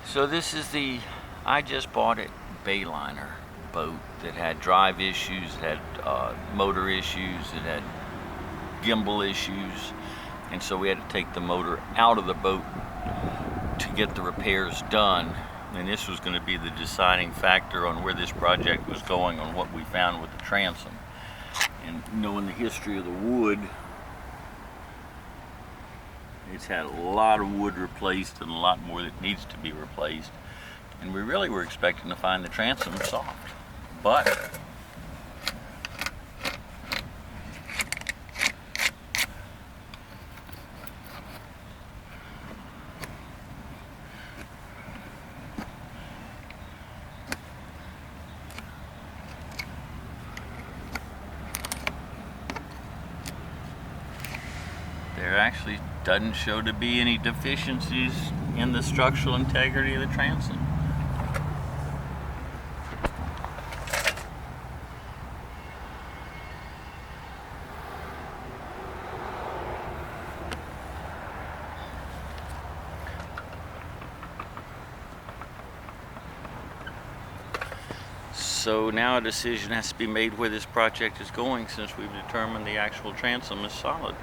So this is I just bought it Bayliner boat that had drive issues, it had motor issues, it had gimbal issues, and so we had to take the motor out of the boat to get the repairs done. And this was going to be the deciding factor on where this project was going, on what we found with the transom. And knowing the history of the wood, it's had a lot of wood replaced and a lot more that needs to be replaced. And we really were expecting to find the transom soft. But there actually doesn't show to be any deficiencies in the structural integrity of the transom. So now a decision has to be made where this project is going, since we've determined the actual transom is solid.